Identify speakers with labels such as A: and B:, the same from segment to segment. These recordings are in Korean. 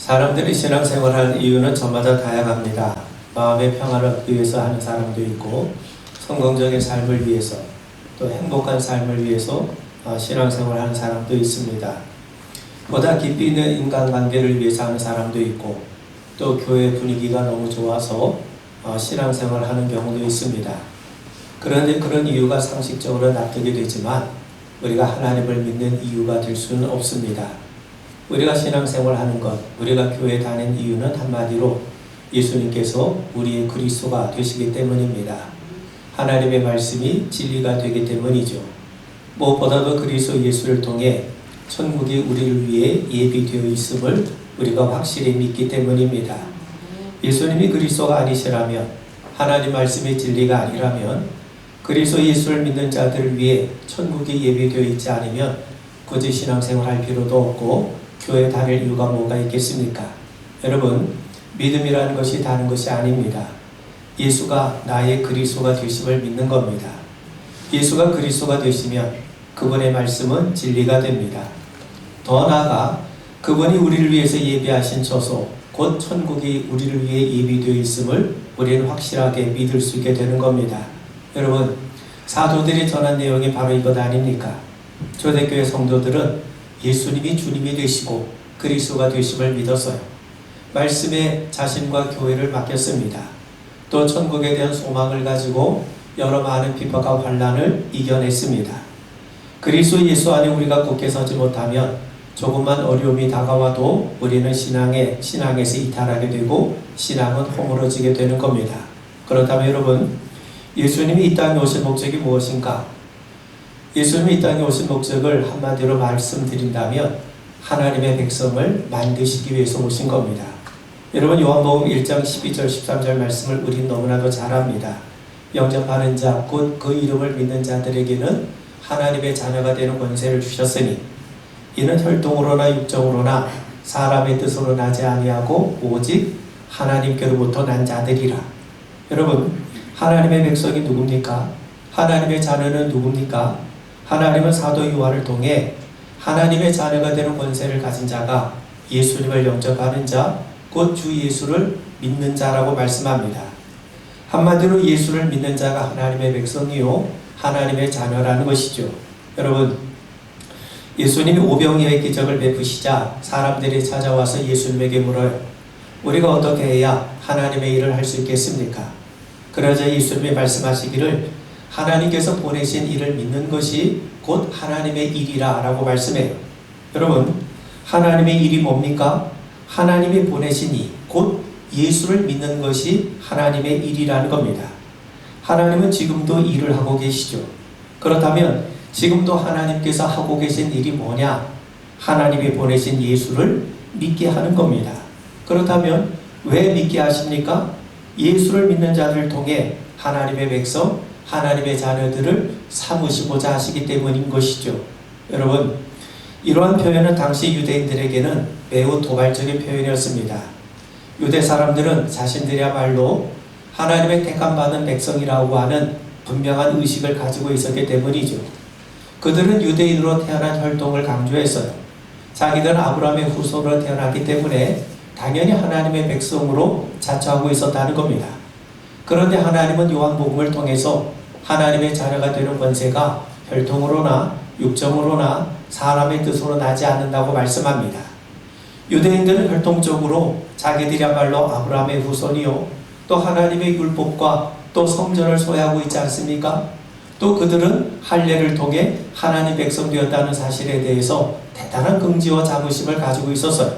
A: 사람들이 신앙생활할 이유는 저마다 다양합니다. 마음의 평안을 얻기 위해서 하는 사람도 있고, 성공적인 삶을 위해서, 또 행복한 삶을 위해서 신앙생활하는 사람도 있습니다. 보다 깊이 있는 인간관계를 위해서 하는 사람도 있고, 또 교회 분위기가 너무 좋아서 신앙생활하는 경우도 있습니다. 그런데 그런 이유가 상식적으로 납득이 되지만 우리가 하나님을 믿는 이유가 될 수는 없습니다. 우리가 신앙생활하는 것, 우리가 교회 다니는 이유는 한마디로 예수님께서 우리의 그리스도가 되시기 때문입니다. 하나님의 말씀이 진리가 되기 때문이죠. 무엇보다도 그리스도 예수를 통해 천국이 우리를 위해 예비되어 있음을 우리가 확실히 믿기 때문입니다. 예수님이 그리스도가 아니시라면, 하나님 말씀이 진리가 아니라면, 그리스도 예수를 믿는 자들을 위해 천국이 예비되어 있지 않으면 굳이 신앙생활할 필요도 없고 교회 다닐 이유가 뭐가 있겠습니까? 여러분, 믿음이라는 것이 다른 것이 아닙니다. 예수가 나의 그리스도가 되심을 믿는 겁니다. 예수가 그리스도가 되시면 그분의 말씀은 진리가 됩니다. 더 나아가 그분이 우리를 위해서 예비하신 처소, 곧 천국이 우리를 위해 예비되어 있음을 우리는 확실하게 믿을 수 있게 되는 겁니다. 여러분, 사도들이 전한 내용이 바로 이것 아닙니까? 초대교회 성도들은 예수님이 주님이 되시고 그리스도가 되심을 믿었어요. 말씀에 자신과 교회를 맡겼습니다. 또 천국에 대한 소망을 가지고 여러 많은 비판과 환난을 이겨냈습니다. 그리스도 예수 안에 우리가 굳게 서지 못하면 조금만 어려움이 다가와도 우리는 신앙에서 이탈하게 되고 신앙은 허물어지게 되는 겁니다. 그렇다면 여러분, 예수님이 이 땅에 오신 목적이 무엇인가? 예수님이 이 땅에 오신 목적을 한마디로 말씀드린다면 하나님의 백성을 만드시기 위해서 오신 겁니다. 여러분, 요한복음 1장 12절 13절 말씀을 우린 너무나도 잘 압니다. 영접하는 자, 곧 그 이름을 믿는 자들에게는 하나님의 자녀가 되는 권세를 주셨으니 이는 혈통으로나 육정으로나 사람의 뜻으로 나지 아니하고 오직 하나님께로부터 난 자들이라. 여러분, 하나님의 백성이 누굽니까? 하나님의 자녀는 누굽니까? 하나님은 사도 요한을 통해 하나님의 자녀가 되는 권세를 가진 자가 예수님을 영접하는 자, 곧 주 예수를 믿는 자라고 말씀합니다. 한마디로 예수를 믿는 자가 하나님의 백성이요 하나님의 자녀라는 것이죠. 여러분, 예수님이 오병이어의 기적을 베푸시자 사람들이 찾아와서 예수님에게 물어요. 우리가 어떻게 해야 하나님의 일을 할 수 있겠습니까? 그러자 예수님이 말씀하시기를 하나님께서 보내신 일을 믿는 것이 곧 하나님의 일이라 라고 말씀해요. 여러분, 하나님의 일이 뭡니까? 하나님이 보내신 일, 곧 예수를 믿는 것이 하나님의 일이라는 겁니다. 하나님은 지금도 일을 하고 계시죠. 그렇다면 지금도 하나님께서 하고 계신 일이 뭐냐? 하나님이 보내신 예수를 믿게 하는 겁니다. 그렇다면 왜 믿게 하십니까? 예수를 믿는 자들을 통해 하나님의 백성, 하나님의 자녀들을 삼으시고자 하시기 때문인 것이죠. 여러분, 이러한 표현은 당시 유대인들에게는 매우 도발적인 표현이었습니다. 유대 사람들은 자신들이야말로 하나님의 택함받은 백성이라고 하는 분명한 의식을 가지고 있었기 때문이죠. 그들은 유대인으로 태어난 혈통을 강조했어요. 자기들은 아브라함의 후손으로 태어났기 때문에 당연히 하나님의 백성으로 자처하고 있었다는 겁니다. 그런데 하나님은 요한복음을 통해서 하나님의 자녀가 되는 권세가 혈통으로나 육정으로나 사람의 뜻으로 나지 않는다고 말씀합니다. 유대인들은 혈통적으로 자기들이야말로 아브라함의 후손이요 또 하나님의 율법과 또 성전을 소유하고 있지 않습니까? 또 그들은 할례를 통해 하나님 백성 되었다는 사실에 대해서 대단한 긍지와 자부심을 가지고 있었어요.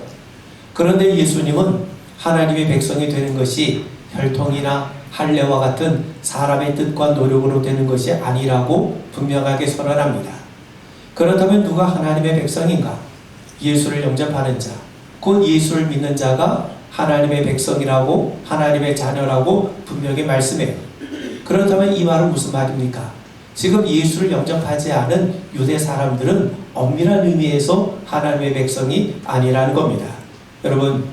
A: 그런데 예수님은 하나님의 백성이 되는 것이 혈통이나 할례와 같은 사람의 뜻과 노력으로 되는 것이 아니라고 분명하게 선언합니다. 그렇다면 누가 하나님의 백성인가? 예수를 영접하는 자, 곧 예수를 믿는 자가 하나님의 백성이라고 하나님의 자녀라고 분명히 말씀해요. 그렇다면 이 말은 무슨 말입니까? 지금 예수를 영접하지 않은 유대 사람들은 엄밀한 의미에서 하나님의 백성이 아니라는 겁니다. 여러분,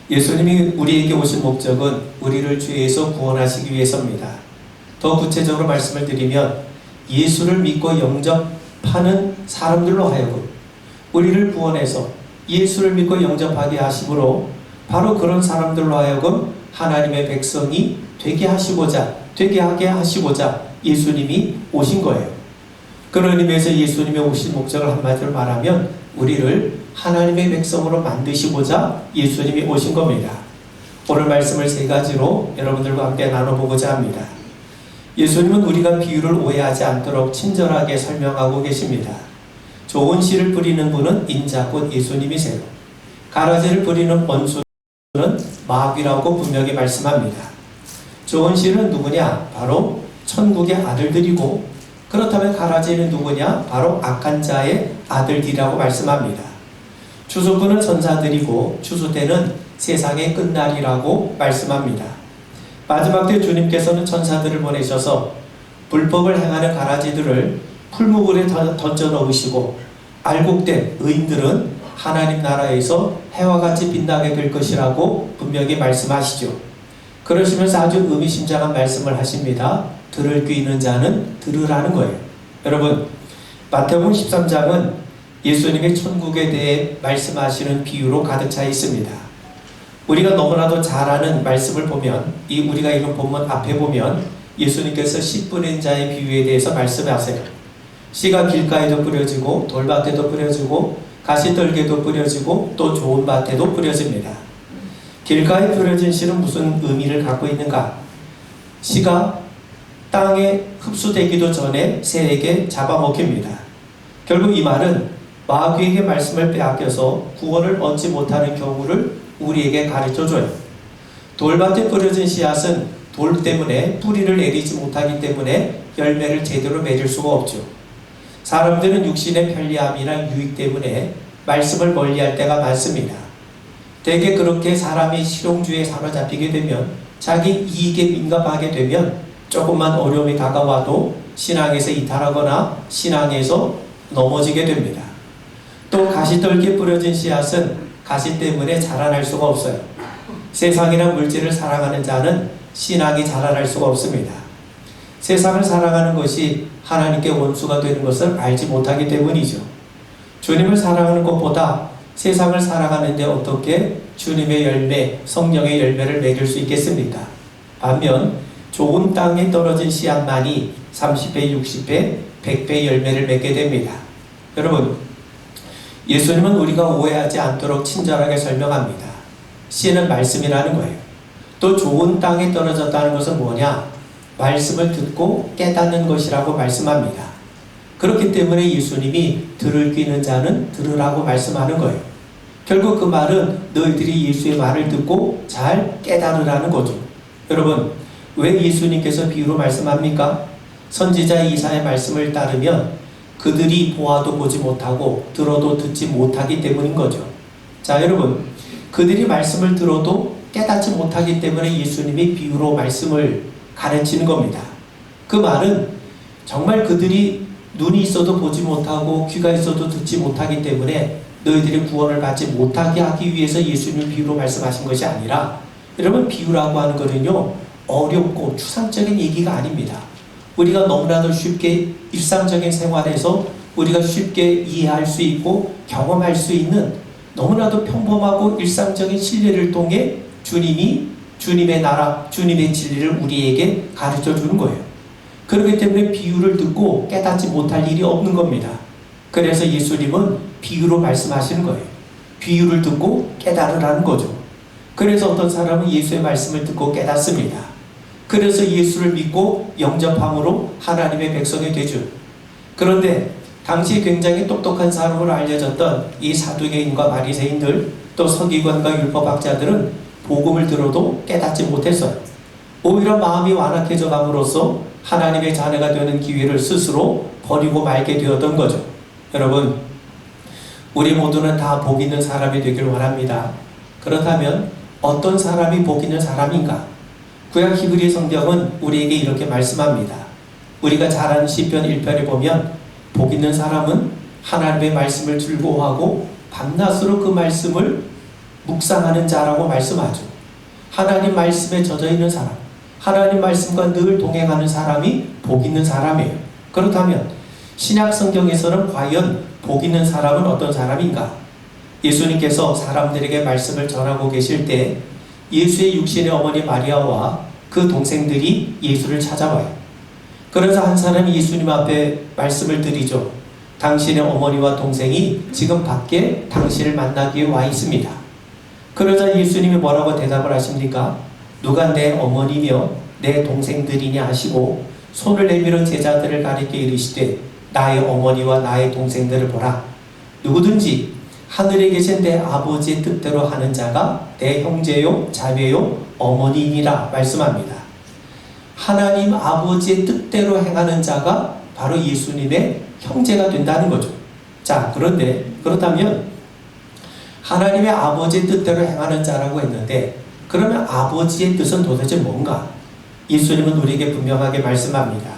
A: 예수님이 우리에게 오신 목적은 우리를 죄에서 구원하시기 위해서입니다. 더 구체적으로 말씀을 드리면 예수를 믿고 영접하는 사람들로 하여금 우리를 구원해서 예수를 믿고 영접하게 하심으로 바로 그런 사람들로 하여금 하나님의 백성이 되게 하게 하시고자 예수님이 오신 거예요. 그런 의미에서 예수님이 오신 목적을 한마디로 말하면 우리를 하나님의 백성으로 만드시고자 예수님이 오신 겁니다. 오늘 말씀을 세 가지로 여러분들과 함께 나눠보고자 합니다. 예수님은 우리가 비유를 오해하지 않도록 친절하게 설명하고 계십니다. 좋은 씨를 뿌리는 분은 인자 곧 예수님이세요. 가라지를 뿌리는 원수는 마귀라고 분명히 말씀합니다. 좋은 씨는 누구냐? 바로 천국의 아들들이고, 그렇다면 가라지는 누구냐? 바로 악한 자의 아들들이라고 말씀합니다. 추수꾼은 천사들이고 추수 때는 세상의 끝날이라고 말씀합니다. 마지막 때 주님께서는 천사들을 보내셔서 불법을 행하는 가라지들을 풀무불에 던져 넣으시고 알곡된 의인들은 하나님 나라에서 해와 같이 빛나게 될 것이라고 분명히 말씀하시죠. 그러시면서 아주 의미심장한 말씀을 하십니다. 들을 귀 있는 자는 들으라는 거예요. 여러분, 마태복음 13장은 예수님의 천국에 대해 말씀하시는 비유로 가득 차 있습니다. 우리가 너무나도 잘 아는 말씀을 보면, 우리가 읽은 본문 앞에 보면 예수님께서 씨 뿌린 자의 비유에 대해서 말씀하세요. 씨가 길가에도 뿌려지고 돌밭에도 뿌려지고 가시떨기에도 뿌려지고 또 좋은 밭에도 뿌려집니다. 길가에 뿌려진 씨는 무슨 의미를 갖고 있는가? 씨가 땅에 흡수되기도 전에 새에게 잡아먹힙니다. 결국 이 말은 마귀에게 말씀을 빼앗겨서 구원을 얻지 못하는 경우를 우리에게 가르쳐줘요. 돌밭에 뿌려진 씨앗은 돌 때문에 뿌리를 내리지 못하기 때문에 열매를 제대로 맺을 수가 없죠. 사람들은 육신의 편리함이나 유익 때문에 말씀을 멀리할 때가 많습니다. 대개 그렇게 사람이 실용주의에 사로잡히게 되면, 자기 이익에 민감하게 되면 조금만 어려움이 다가와도 신앙에서 이탈하거나 신앙에서 넘어지게 됩니다. 또 가시떨기에 뿌려진 씨앗은 가시 때문에 자라날 수가 없어요. 세상이나 물질을 사랑하는 자는 신앙이 자라날 수가 없습니다. 세상을 사랑하는 것이 하나님께 원수가 되는 것을 알지 못하기 때문이죠. 주님을 사랑하는 것보다 세상을 사랑하는데 어떻게 주님의 열매, 성령의 열매를 맺을 수 있겠습니까? 반면 좋은 땅에 떨어진 씨앗만이 30배, 60배, 100배 열매를 맺게 됩니다. 여러분, 예수님은 우리가 오해하지 않도록 친절하게 설명합니다. 씨는 말씀이라는 거예요. 또 좋은 땅에 떨어졌다는 것은 뭐냐? 말씀을 듣고 깨닫는 것이라고 말씀합니다. 그렇기 때문에 예수님이 들을 귀 있는 자는 들으라고 말씀하는 거예요. 결국 그 말은 너희들이 예수의 말을 듣고 잘 깨달으라는 거죠. 여러분, 왜 예수님께서 비유로 말씀합니까? 선지자 이사야의 말씀을 따르면 그들이 보아도 보지 못하고 들어도 듣지 못하기 때문인 거죠. 자, 여러분, 그들이 말씀을 들어도 깨닫지 못하기 때문에 예수님이 비유로 말씀을 가르치는 겁니다. 그 말은 정말 그들이 눈이 있어도 보지 못하고 귀가 있어도 듣지 못하기 때문에 너희들이 구원을 받지 못하게 하기 위해서 예수님이 비유로 말씀하신 것이 아니라, 여러분, 비유라고 하는 것은요, 어렵고 추상적인 얘기가 아닙니다. 우리가 너무나도 쉽게 일상적인 생활에서 우리가 쉽게 이해할 수 있고 경험할 수 있는 너무나도 평범하고 일상적인 진리를 통해 주님의 나라, 주님의 진리를 우리에게 가르쳐 주는 거예요. 그렇기 때문에 비유를 듣고 깨닫지 못할 일이 없는 겁니다. 그래서 예수님은 비유로 말씀하시는 거예요. 비유를 듣고 깨달으라는 거죠. 그래서 어떤 사람은 예수의 말씀을 듣고 깨닫습니다. 그래서 예수를 믿고 영접함으로 하나님의 백성이 되죠. 그런데 당시 굉장히 똑똑한 사람으로 알려졌던 이 사두개인과 바리새인들, 또 서기관과 율법학자들은 복음을 들어도 깨닫지 못했어요. 오히려 마음이 완악해져 감으로써 하나님의 자녀가 되는 기회를 스스로 버리고 말게 되었던 거죠. 여러분, 우리 모두는 다 복 있는 사람이 되길 원합니다. 그렇다면 어떤 사람이 복 있는 사람인가? 구약 히브리 성경은 우리에게 이렇게 말씀합니다. 우리가 잘 아는 시편 1편에 보면 복 있는 사람은 하나님의 말씀을 즐거워하고 밤낮으로 그 말씀을 묵상하는 자라고 말씀하죠. 하나님 말씀에 젖어 있는 사람, 하나님 말씀과 늘 동행하는 사람이 복 있는 사람이에요. 그렇다면 신약 성경에서는 과연 복 있는 사람은 어떤 사람인가? 예수님께서 사람들에게 말씀을 전하고 계실 때 예수의 육신의 어머니 마리아와 그 동생들이 예수를 찾아와요. 그래서 한 사람이 예수님 앞에 말씀을 드리죠. 당신의 어머니와 동생이 지금 밖에 당신을 만나기 위해 와 있습니다. 그러자 예수님이 뭐라고 대답을 하십니까? 누가 내 어머니며 내 동생들이냐 하시고 손을 내밀어 제자들을 가리켜 이르시되 나의 어머니와 나의 동생들을 보라. 누구든지 하늘에 계신 내 아버지의 뜻대로 하는 자가 내 형제요 자매요 어머니이니라 말씀합니다. 하나님 아버지의 뜻대로 행하는 자가 바로 예수님의 형제가 된다는 거죠. 자, 그렇다면 하나님의 아버지의 뜻대로 행하는 자라고 했는데 그러면 아버지의 뜻은 도대체 뭔가? 예수님은 우리에게 분명하게 말씀합니다.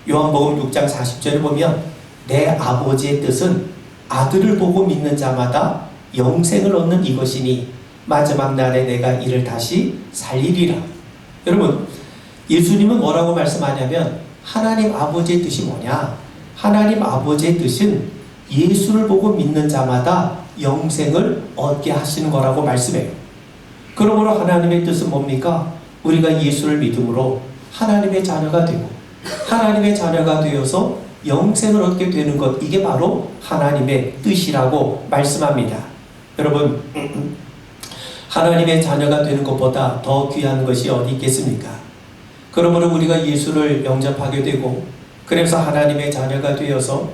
A: 요한복음 6장 40절에 보면 내 아버지의 뜻은 아들을 보고 믿는 자마다 영생을 얻는 이것이니 마지막 날에 내가 이를 다시 살리리라. 여러분, 예수님은 뭐라고 말씀하냐면 하나님 아버지의 뜻이 뭐냐? 하나님 아버지의 뜻은 예수를 보고 믿는 자마다 영생을 얻게 하시는 거라고 말씀해요. 그러므로 하나님의 뜻은 뭡니까? 우리가 예수를 믿음으로 하나님의 자녀가 되고 하나님의 자녀가 되어서 영생을 얻게 되는 것, 이게 바로 하나님의 뜻이라고 말씀합니다. 여러분, 하나님의 자녀가 되는 것보다 더 귀한 것이 어디 있겠습니까? 그러므로 우리가 예수를 영접하게 되고 그래서 하나님의 자녀가 되어서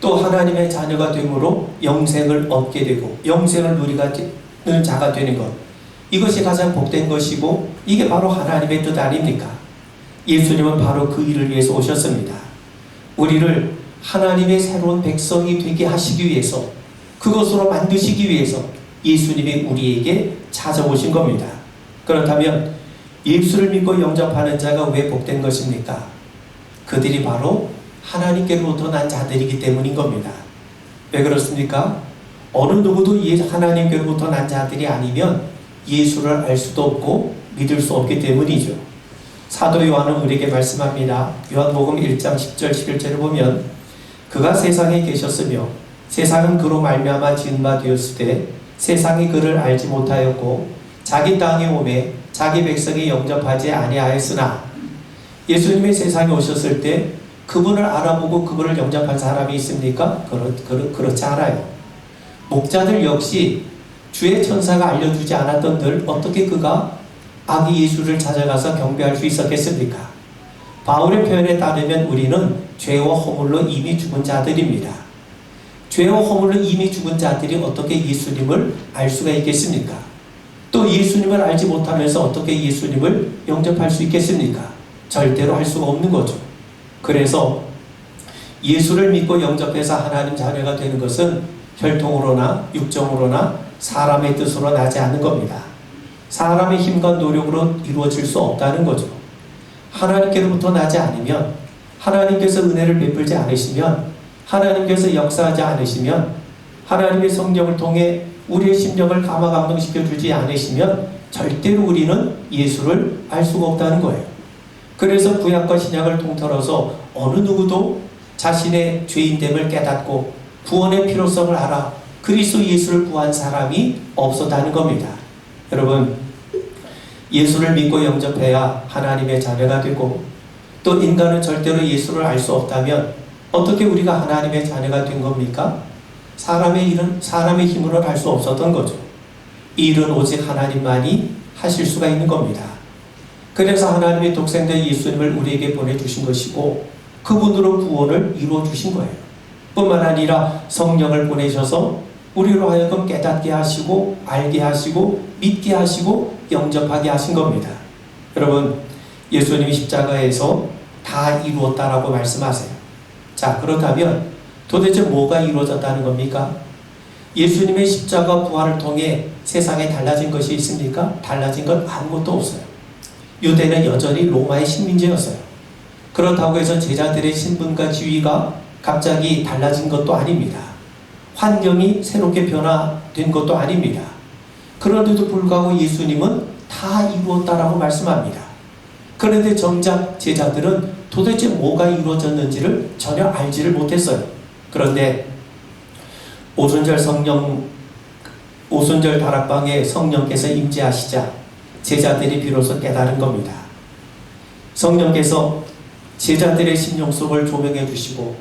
A: 또 하나님의 자녀가 되므로 영생을 얻게 되고 영생을 누리는 자가 되는 것, 이것이 가장 복된 것이고 이게 바로 하나님의 뜻 아닙니까? 예수님은 바로 그 일을 위해서 오셨습니다. 우리를 하나님의 새로운 백성이 되게 하시기 위해서, 그것으로 만드시기 위해서 예수님이 우리에게 찾아오신 겁니다. 그렇다면 예수를 믿고 영접하는 자가 왜 복된 것입니까? 그들이 바로 하나님께로부터 난 자들이기 때문인 겁니다. 왜 그렇습니까? 어느 누구도 하나님께로부터 난 자들이 아니면 예수를 알 수도 없고 믿을 수 없기 때문이죠. 사도 요한은 우리에게 말씀합니다. 요한복음 1장 10절 11절을 보면 그가 세상에 계셨으며 세상은 그로 말미암아 지은 바 되었으되 세상이 그를 알지 못하였고 자기 땅에 오매 자기 백성이 영접하지 아니하였으나, 예수님이 세상에 오셨을 때 그분을 알아보고 그분을 영접한 사람이 있습니까? 그렇지 않아요. 목자들 역시 주의 천사가 알려주지 않았던들 어떻게 그가 아기 예수를 찾아가서 경배할 수 있었겠습니까? 바울의 표현에 따르면 우리는 죄와 허물로 이미 죽은 자들입니다. 죄와 허물로 이미 죽은 자들이 어떻게 예수님을 알 수가 있겠습니까? 또 예수님을 알지 못하면서 어떻게 예수님을 영접할 수 있겠습니까? 절대로 할 수가 없는 거죠. 그래서 예수를 믿고 영접해서 하나님 자녀가 되는 것은 혈통으로나 육정으로나 사람의 뜻으로 나지 않는 겁니다. 사람의 힘과 노력으로 이루어질 수 없다는 거죠. 하나님께로부터 나지 않으면, 하나님께서 은혜를 베풀지 않으시면, 하나님께서 역사하지 않으시면, 하나님의 성령을 통해 우리의 심령을 감화감동시켜 주지 않으시면 절대로 우리는 예수를 알 수가 없다는 거예요. 그래서 구약과 신약을 통틀어서 어느 누구도 자신의 죄인됨을 깨닫고 구원의 필요성을 알아 그리스도 예수를 구한 사람이 없었다는 겁니다. 여러분, 예수를 믿고 영접해야 하나님의 자녀가 되고, 또 인간은 절대로 예수를 알 수 없다면 어떻게 우리가 하나님의 자녀가 된 겁니까? 사람의 힘으로는 할 수 없었던 거죠. 이 일은 오직 하나님만이 하실 수가 있는 겁니다. 그래서 하나님의 독생자 예수님을 우리에게 보내주신 것이고 그분으로 구원을 이루어 주신 거예요. 뿐만 아니라 성령을 보내셔서 우리로 하여금 깨닫게 하시고 알게 하시고 믿게 하시고 영접하게 하신 겁니다. 여러분, 예수님이 십자가에서 다 이루었다라고 말씀하세요. 자, 그렇다면 도대체 뭐가 이루어졌다는 겁니까? 예수님의 십자가 부활을 통해 세상에 달라진 것이 있습니까? 달라진 건 아무것도 없어요. 유대는 여전히 로마의 식민지였어요. 그렇다고 해서 제자들의 신분과 지위가 갑자기 달라진 것도 아닙니다. 환경이 새롭게 변화된 것도 아닙니다. 그런데도 불구하고 예수님은 다 이루었다라고 말씀합니다. 그런데 정작 제자들은 도대체 뭐가 이루어졌는지를 전혀 알지를 못했어요. 그런데 오순절 성령 오순절 다락방에 성령께서 임재하시자 제자들이 비로소 깨달은 겁니다. 성령께서 제자들의 심령 속을 조명해 주시고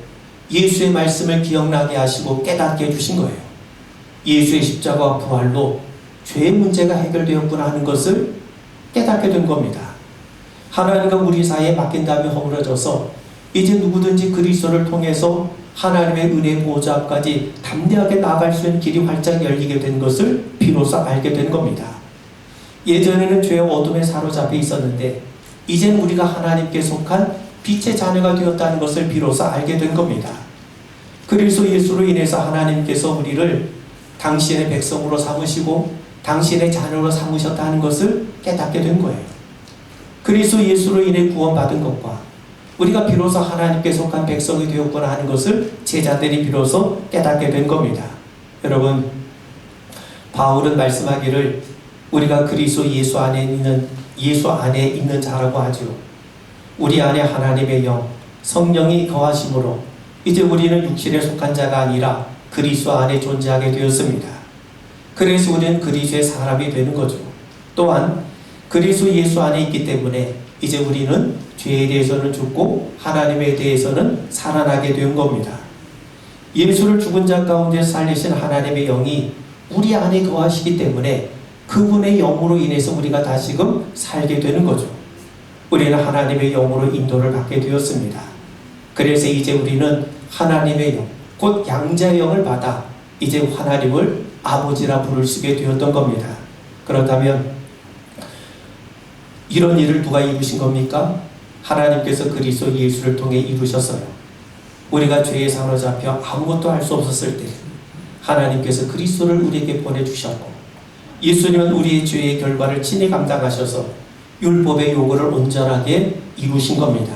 A: 예수의 말씀을 기억나게 하시고 깨닫게 해주신 거예요. 예수의 십자가와 부활로 죄의 문제가 해결되었구나 하는 것을 깨닫게 된 겁니다. 하나님과 우리 사이에 맡긴 다음에 허물어져서 이제 누구든지 그리스도를 통해서 하나님의 은혜의 보호자 앞까지 담대하게 나아갈 수 있는 길이 활짝 열리게 된 것을 비로소 알게 된 겁니다. 예전에는 죄의 어둠에 사로잡혀 있었는데 이제는 우리가 하나님께 속한 빛의 자녀가 되었다는 것을 비로소 알게 된 겁니다. 그리스도 예수로 인해서 하나님께서 우리를 당신의 백성으로 삼으시고 당신의 자녀로 삼으셨다는 것을 깨닫게 된 거예요. 그리스도 예수로 인해 구원받은 것과 우리가 비로소 하나님께 속한 백성이 되었구나 하는 것을 제자들이 비로소 깨닫게 된 겁니다. 여러분, 바울은 말씀하기를 우리가 그리스도 예수 안에 있는 자라고 하죠. 우리 안에 하나님의 영, 성령이 거하심으로 이제 우리는 육신에 속한 자가 아니라 그리스도 안에 존재하게 되었습니다. 그래서 우리는 그리스도의 사람이 되는 거죠. 또한 그리스도 예수 안에 있기 때문에 이제 우리는 죄에 대해서는 죽고 하나님에 대해서는 살아나게 된 겁니다. 예수를 죽은 자 가운데 살리신 하나님의 영이 우리 안에 거하시기 때문에 그분의 영으로 인해서 우리가 다시금 살게 되는 거죠. 우리는 하나님의 영으로 인도를 받게 되었습니다. 그래서 이제 우리는 하나님의 영, 곧 양자의 영을 받아 이제 하나님을 아버지라 부를 수 있게 되었던 겁니다. 그렇다면 이런 일을 누가 이루신 겁니까? 하나님께서 그리스도 예수를 통해 이루셨어요. 우리가 죄에 사로잡혀 아무것도 할 수 없었을 때 하나님께서 그리스도를 우리에게 보내주셨고 예수님은 우리의 죄의 결과를 친히 감당하셔서 율법의 요구를 온전하게 이루신 겁니다.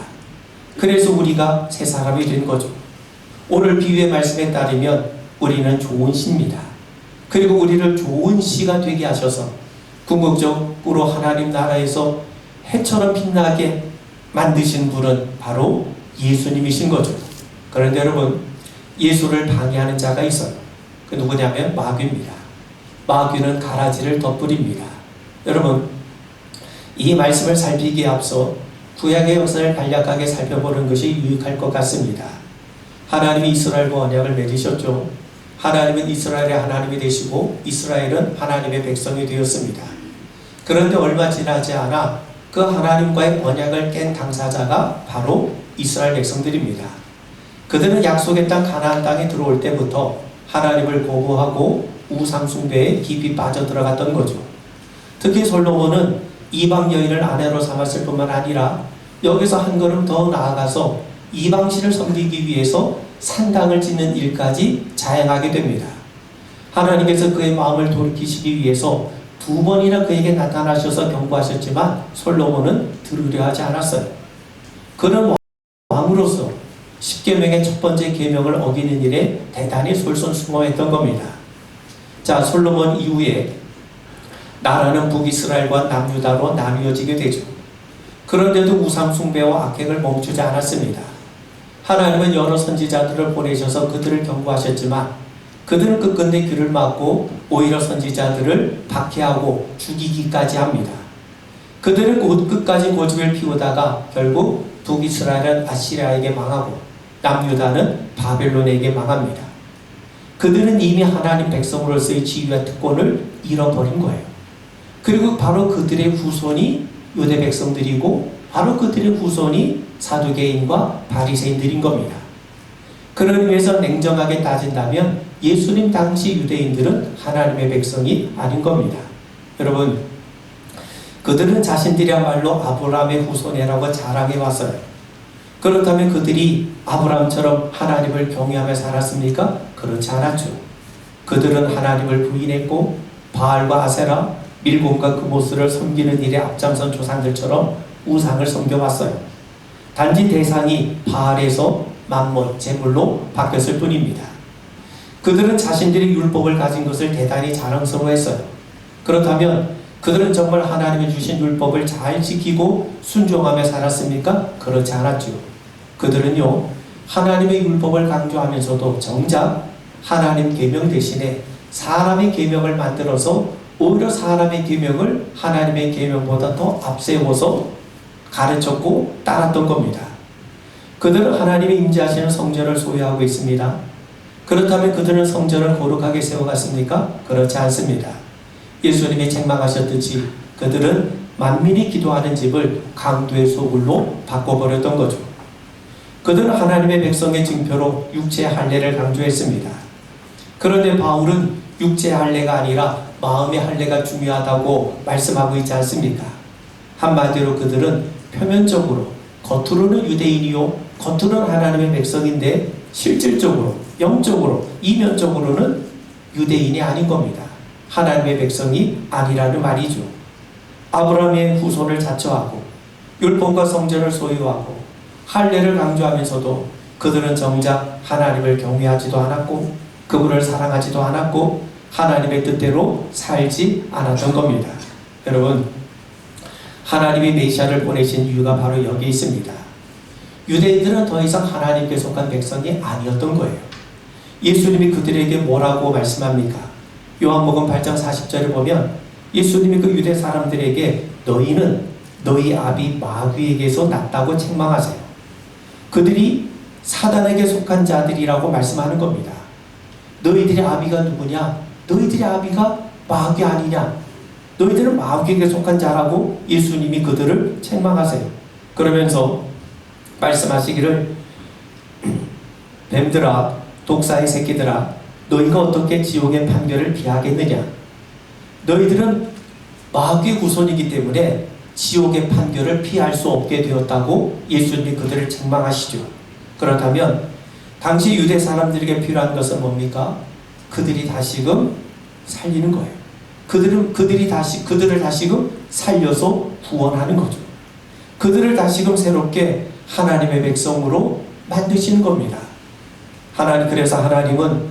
A: 그래서 우리가 새 사람이 된 거죠. 오늘 비유의 말씀에 따르면 우리는 좋은 씨입니다. 그리고 우리를 좋은 씨가 되게 하셔서 궁극적으로 하나님 나라에서 해처럼 빛나게 만드신 분은 바로 예수님이신 거죠. 그런데 여러분, 예수를 방해하는 자가 있어요. 그 누구냐면 마귀입니다. 마귀는 가라지를 덧부립니다. 여러분, 이 말씀을 살피기에 앞서 구약의 역사를 간략하게 살펴보는 것이 유익할 것 같습니다. 하나님이 이스라엘과 언약을 맺으셨죠. 하나님은 이스라엘의 하나님이 되시고 이스라엘은 하나님의 백성이 되었습니다. 그런데 얼마 지나지 않아 그 하나님과의 언약을 깬 당사자가 바로 이스라엘 백성들입니다. 그들은 약속의 땅 가나안 땅에 들어올 때부터 하나님을 거부하고 우상 숭배에 깊이 빠져들어갔던 거죠. 특히 솔로몬은 이방 여인을 아내로 삼았을 뿐만 아니라 여기서 한 걸음 더 나아가서 이방신을 섬기기 위해서 산당을 짓는 일까지 자행하게 됩니다. 하나님께서 그의 마음을 돌이키시기 위해서 2번이나 그에게 나타나셔서 경고하셨지만 솔로몬은 들으려 하지 않았어요. 그는 왕으로서 10계명의 첫 번째 계명을 어기는 일에 대단히 솔선수범했던 겁니다. 자, 솔로몬 이후에 나라는 북이스라엘과 남유다로 나뉘어지게 되죠. 그런데도 우상 숭배와 악행을 멈추지 않았습니다. 하나님은 여러 선지자들을 보내셔서 그들을 경고하셨지만 그들은 끝끝내 귀를 막고 오히려 선지자들을 박해하고 죽이기까지 합니다. 그들은 끝까지 고집을 피우다가 결국 북이스라엘은 아시리아에게 망하고 남유다는 바벨론에게 망합니다. 그들은 이미 하나님 백성으로서의 지위와 특권을 잃어버린 거예요. 그리고 바로 그들의 후손이 유대 백성들이고 바로 그들의 후손이 사두개인과 바리새인들인 겁니다. 그런 의미에서 냉정하게 따진다면 예수님 당시 유대인들은 하나님의 백성이 아닌 겁니다. 여러분, 그들은 자신들이야말로 아브라함의 후손이라고 자랑해 왔어요. 그렇다면 그들이 아브라함처럼 하나님을 경외하며 살았습니까? 그렇지 않았죠. 그들은 하나님을 부인했고 바알과 아세라, 밀곰과 그모스를 섬기는 일에 앞장선 조상들처럼 우상을 섬겨왔어요. 단지 대상이 바알에서 만몬, 제물로 바뀌었을 뿐입니다. 그들은 자신들이 율법을 가진 것을 대단히 자랑스러워했어요. 그렇다면 그들은 정말 하나님이 주신 율법을 잘 지키고 순종하며 살았습니까? 그렇지 않았죠. 그들은요, 하나님의 율법을 강조하면서도 정작 하나님 계명 대신에 사람의 계명을 만들어서 오히려 사람의 계명을 하나님의 계명보다 더 앞세워서 가르쳤고 따랐던 겁니다. 그들은 하나님의 임재하시는 성전을 소유하고 있습니다. 그렇다면 그들은 성전을 거룩하게 세워갔습니까? 그렇지 않습니다. 예수님이 책망하셨듯이 그들은 만민이 기도하는 집을 강도의 소굴로 바꿔버렸던 거죠. 그들은 하나님의 백성의 징표로 육체의 할례를 강조했습니다. 그런데 바울은 육체의 할례가 아니라 마음의 할례가 중요하다고 말씀하고 있지 않습니까? 한마디로 그들은 표면적으로 겉으로는 유대인이요 겉으로는 하나님의 백성인데 실질적으로 영적으로 이면적으로는 유대인이 아닌 겁니다. 하나님의 백성이 아니라는 말이죠. 아브라함의 후손을 자처하고 율법과 성전을 소유하고 할례를 강조하면서도 그들은 정작 하나님을 경외하지도 않았고 그분을 사랑하지도 않았고 하나님의 뜻대로 살지 않았던 겁니다. 여러분, 하나님이 메시아를 보내신 이유가 바로 여기 있습니다. 유대인들은 더 이상 하나님께 속한 백성이 아니었던 거예요. 예수님이 그들에게 뭐라고 말씀합니까? 요한복음 8장 40절에 보면 예수님이 그 유대 사람들에게 너희는 너희 아비 마귀에게서 났다고 책망하세요. 그들이 사단에게 속한 자들이라고 말씀하는 겁니다. 너희들의 아비가 누구냐? 너희들의 아비가 마귀 아니냐? 너희들은 마귀에게 속한 자라고 예수님이 그들을 책망하세요. 그러면서 말씀하시기를 뱀들아 독사의 새끼들아 너희가 어떻게 지옥의 판결을 피하겠느냐? 너희들은 마귀의 후손이기 때문에 지옥의 판결을 피할 수 없게 되었다고 예수님이 그들을 책망하시죠. 그렇다면 당시 유대 사람들에게 필요한 것은 뭡니까? 그들이 다시금 살리는 거예요. 그들을 다시금 살려서 구원하는 거죠. 그들을 다시금 새롭게 하나님의 백성으로 만드시는 겁니다. 그래서 하나님은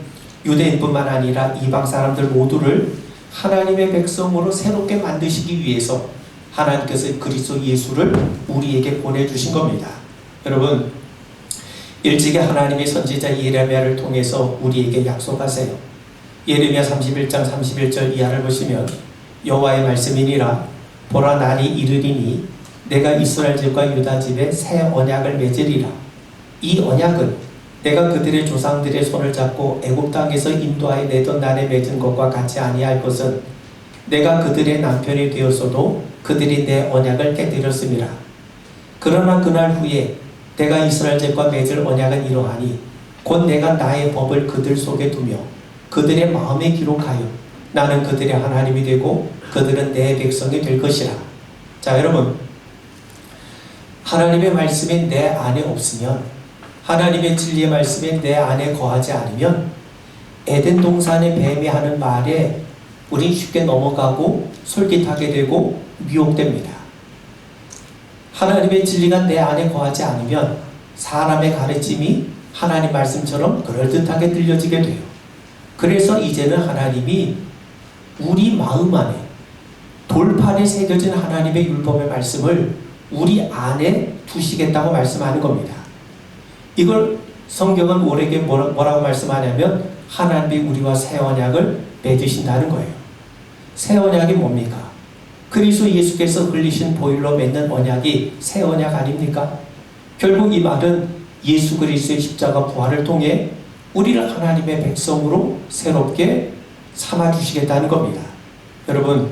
A: 유대인뿐만 아니라 이방 사람들 모두를 하나님의 백성으로 새롭게 만드시기 위해서 하나님께서 그리스도 예수를 우리에게 보내주신 겁니다. 여러분, 일찍이 하나님의 선지자 예레미야를 통해서 우리에게 약속하세요. 예레미야 31장 31절 이하를 보시면 여호와의 말씀이니라 보라 날이 이르리니 내가 이스라엘 집과 유다 집에 새 언약을 맺으리라. 이 언약은 내가 그들의 조상들의 손을 잡고 애굽 땅에서 인도하여 내던 날에 맺은 것과 같이 아니할 것은 내가 그들의 남편이 되었어도 그들이 내 언약을 깨뜨렸음이라. 그러나 그날 후에 내가 이스라엘 집과 맺을 언약은 이러하니 곧 내가 나의 법을 그들 속에 두며 그들의 마음에 기록하여 나는 그들의 하나님이 되고 그들은 내 백성이 될 것이라. 자, 여러분, 하나님의 말씀이 내 안에 없으면, 하나님의 진리의 말씀이 내 안에 거하지 않으면 에덴 동산의 뱀이 하는 말에 우린 쉽게 넘어가고 솔깃하게 되고 미혹됩니다. 하나님의 진리가 내 안에 거하지 않으면 사람의 가르침이 하나님 말씀처럼 그럴듯하게 들려지게 돼요. 그래서 이제는 하나님이 우리 마음 안에 돌판에 새겨진 하나님의 율법의 말씀을 우리 안에 두시겠다고 말씀하는 겁니다. 이걸 성경은 우리에게 뭐라고 말씀하냐면 하나님이 우리와 새 언약을 맺으신다는 거예요. 새 언약이 뭡니까? 그리스도 예수께서 흘리신 보혈로 맺는 언약이 새 언약 아닙니까? 결국 이 말은 예수 그리스도의 십자가 부활을 통해 우리를 하나님의 백성으로 새롭게 삼아주시겠다는 겁니다. 여러분,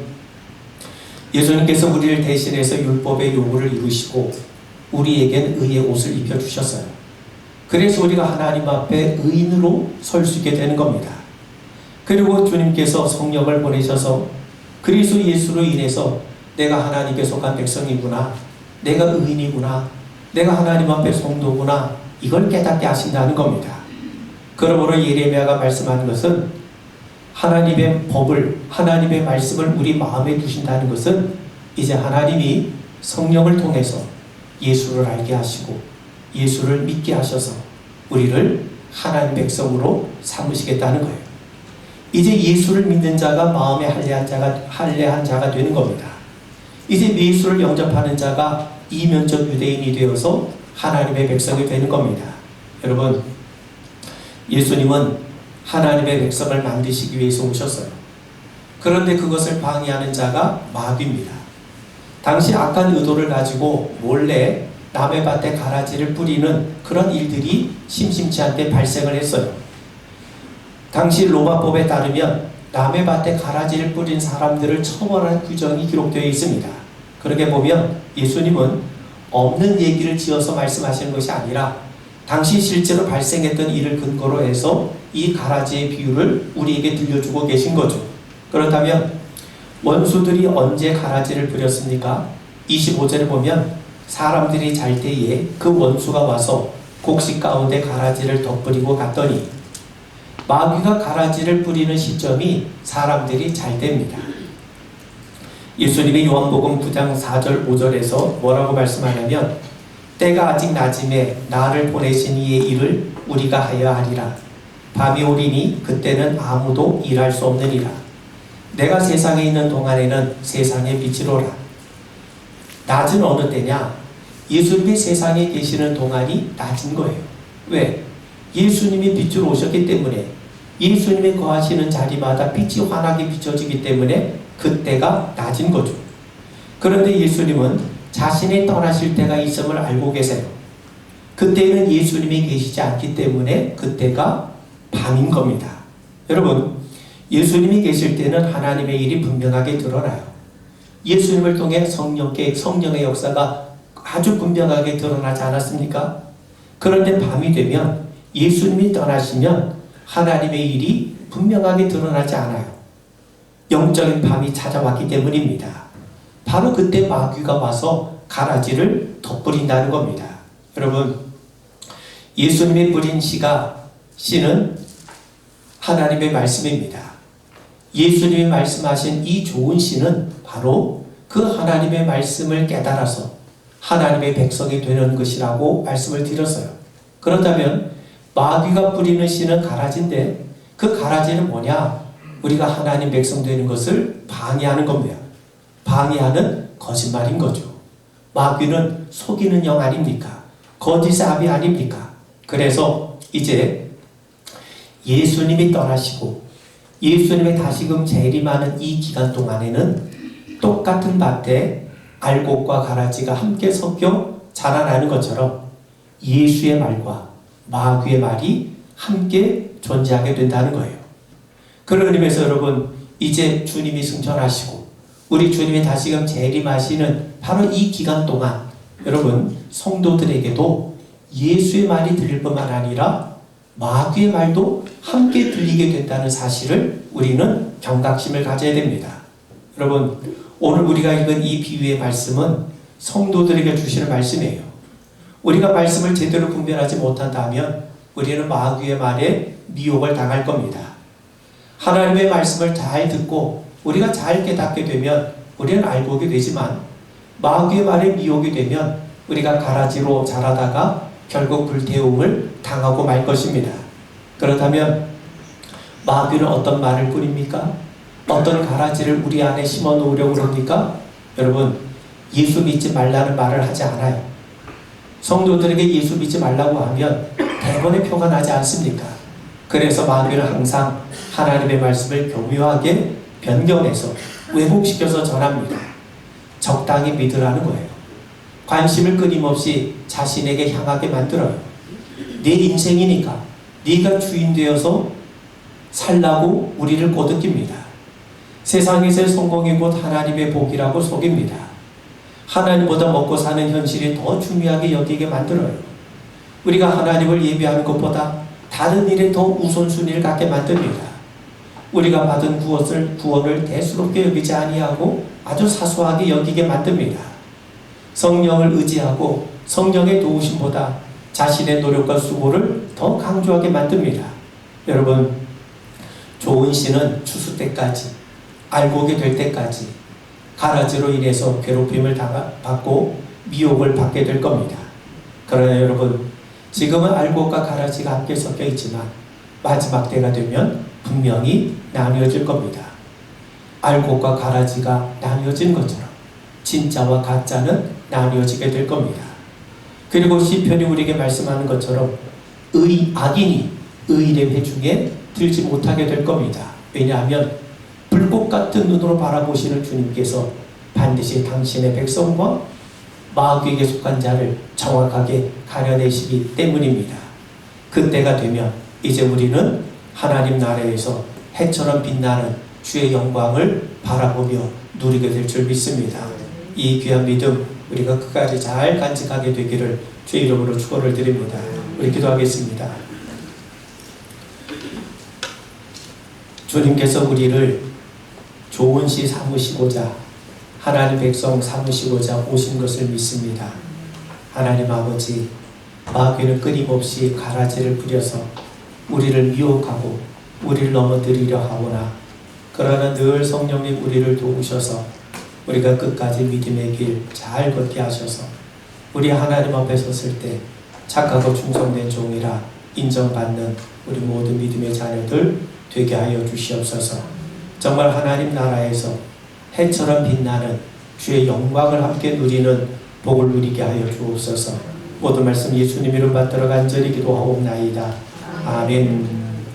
A: 예수님께서 우리를 대신해서 율법의 요구를 이루시고 우리에겐 의의 옷을 입혀주셨어요. 그래서 우리가 하나님 앞에 의인으로 설 수 있게 되는 겁니다. 그리고 주님께서 성령을 보내셔서 그리스도 예수로 인해서 내가 하나님께 속한 백성이구나, 내가 의인이구나, 내가 하나님 앞에 성도구나, 이걸 깨닫게 하신다는 겁니다. 그러므로 예레미야가 말씀하는 것은 하나님의 법을, 하나님의 말씀을 우리 마음에 두신다는 것은 이제 하나님이 성령을 통해서 예수를 알게 하시고 예수를 믿게 하셔서 우리를 하나님 백성으로 삼으시겠다는 거예요. 이제 예수를 믿는 자가 마음에 할례한 자가 되는 겁니다. 이제 예수를 영접하는 자가 이면적 유대인이 되어서 하나님의 백성이 되는 겁니다. 여러분, 예수님은 하나님의 백성을 만드시기 위해서 오셨어요. 그런데 그것을 방해하는 자가 마귀입니다. 당시 악한 의도를 가지고 몰래 남의 밭에 가라지를 뿌리는 그런 일들이 심심치 않게 발생을 했어요. 당시 로마법에 따르면 남의 밭에 가라지를 뿌린 사람들을 처벌할 규정이 기록되어 있습니다. 그렇게 보면 예수님은 없는 얘기를 지어서 말씀하시는 것이 아니라 당시 실제로 발생했던 일을 근거로 해서 이 가라지의 비유를 우리에게 들려주고 계신 거죠. 그렇다면 원수들이 언제 가라지를 뿌렸습니까? 25절에 보면 사람들이 잘 때에 그 원수가 와서 곡식 가운데 가라지를 덧뿌리고 갔더니, 마귀가 가라지를 뿌리는 시점이 사람들이 잘 때입니다. 예수님이 요한복음 9장 4절 5절에서 뭐라고 말씀하냐면, 때가 아직 낮음에 나를 보내신 이의 일을 우리가 하여 하리라. 밤이 오리니 그때는 아무도 일할 수 없느니라. 내가 세상에 있는 동안에는 세상의 빛이로라. 낮은 어느 때냐? 예수님이 세상에 계시는 동안이 낮은 거예요. 왜? 예수님이 빛으로 오셨기 때문에, 예수님이 거하시는 자리마다 빛이 환하게 비춰지기 때문에 그때가 낮은 거죠. 그런데 예수님은 자신이 떠나실 때가 있음을 알고 계세요. 그때는 예수님이 계시지 않기 때문에 그때가 밤인 겁니다. 여러분, 예수님이 계실 때는 하나님의 일이 분명하게 드러나요. 예수님을 통해 성령의 역사가 아주 분명하게 드러나지 않았습니까? 그런데 밤이 되면, 예수님이 떠나시면 하나님의 일이 분명하게 드러나지 않아요. 영적인 밤이 찾아왔기 때문입니다. 바로 그때 마귀가 와서 가라지를 덧뿌린다는 겁니다. 여러분, 예수님이 뿌린 씨는 하나님의 말씀입니다. 예수님이 말씀하신 이 좋은 씨는 바로 그 하나님의 말씀을 깨달아서 하나님의 백성이 되는 것이라고 말씀을 드렸어요. 그렇다면 마귀가 뿌리는 씨는 가라지인데, 그 가라지는 뭐냐? 우리가 하나님 백성 되는 것을 방해하는 겁니다. 방해하는 거짓말인 거죠. 마귀는 속이는 영 아닙니까? 거짓의 아비 아닙니까? 그래서 이제 예수님이 떠나시고 예수님의 다시금 재림하는 이 기간 동안에는 똑같은 밭에 알곡과 가라지가 함께 섞여 자라나는 것처럼 예수의 말과 마귀의 말이 함께 존재하게 된다는 거예요. 그런 의미에서 여러분, 이제 주님이 승천하시고 우리 주님이 다시금 재림하시는 바로 이 기간 동안 여러분, 성도들에게도 예수의 말이 들릴 뿐만 아니라 마귀의 말도 함께 들리게 된다는 사실을 우리는 경각심을 가져야 됩니다. 여러분, 오늘 우리가 읽은 이 비유의 말씀은 성도들에게 주시는 말씀이에요. 우리가 말씀을 제대로 분별하지 못한다면 우리는 마귀의 말에 미혹을 당할 겁니다. 하나님의 말씀을 잘 듣고 우리가 잘 깨닫게 되면 우리는 알고 오게 되지만, 마귀의 말에 미혹이 되면 우리가 가라지로 자라다가 결국 불태움을 당하고 말 것입니다. 그렇다면 마귀는 어떤 말을 뿌립니까? 어떤 가라지를 우리 안에 심어 놓으려고 합니까? 여러분, 예수 믿지 말라는 말을 하지 않아요. 성도들에게 예수 믿지 말라고 하면 대번에 표가 나지 않습니까? 그래서 마귀는 항상 하나님의 말씀을 교묘하게 변경해서 왜곡시켜서 전합니다. 적당히 믿으라는 거예요. 관심을 끊임없이 자신에게 향하게 만들어요. 내 인생이니까 네가 주인 되어서 살라고 우리를 꼬드깁니다. 세상에서의 성공이 곧 하나님의 복이라고 속입니다. 하나님보다 먹고 사는 현실이 더 중요하게 여기게 만들어요. 우리가 하나님을 예배하는 것보다 다른 일에 더 우선순위를 갖게 만듭니다. 우리가 받은 구원을 대수롭게 여기지 아니하고 아주 사소하게 여기게 만듭니다. 성령을 의지하고 성령의 도우심보다 자신의 노력과 수고를 더 강조하게 만듭니다. 여러분, 좋은 씨는 추수 때까지, 알곡이 될 때까지 가라지로 인해서 괴롭힘을 받고 미혹을 받게 될 겁니다. 그러나 여러분, 지금은 알곡과 가라지가 함께 섞여 있지만 마지막 때가 되면 분명히 나뉘어질 겁니다. 알곡과 가라지가 나뉘어진 것처럼 진짜와 가짜는 나뉘어지게 될 겁니다. 그리고 시편이 우리에게 말씀하는 것처럼 악인이 의인의 회중에 들지 못하게 될 겁니다. 왜냐하면 불꽃 같은 눈으로 바라보시는 주님께서 반드시 당신의 백성과 마귀에게 속한 자를 정확하게 가려내시기 때문입니다. 그때가 되면 이제 우리는 하나님 나라에서 해처럼 빛나는 주의 영광을 바라보며 누리게 될 줄 믿습니다. 이 귀한 믿음 우리가 끝까지 잘 간직하게 되기를 주의 이름으로 축원을 드립니다. 우리 기도하겠습니다. 주님께서 우리를 좋은 시 삼으시고자 하나님 백성 삼으시고자 오신 것을 믿습니다. 하나님 아버지, 마귀는 끊임없이 가라지를 부려서 우리를 미혹하고 우리를 넘어뜨리려 하오나 그러나 늘 성령님 우리를 도우셔서 우리가 끝까지 믿음의 길 잘 걷게 하셔서 우리 하나님 앞에 섰을 때 착하고 충성된 종이라 인정받는 우리 모든 믿음의 자녀들 되게 하여 주시옵소서. 정말 하나님 나라에서 해처럼 빛나는 주의 영광을 함께 누리는 복을 누리게 하여 주옵소서. 모든 말씀 예수님 이름 받들어 간절히 기도하옵나이다. 아멘.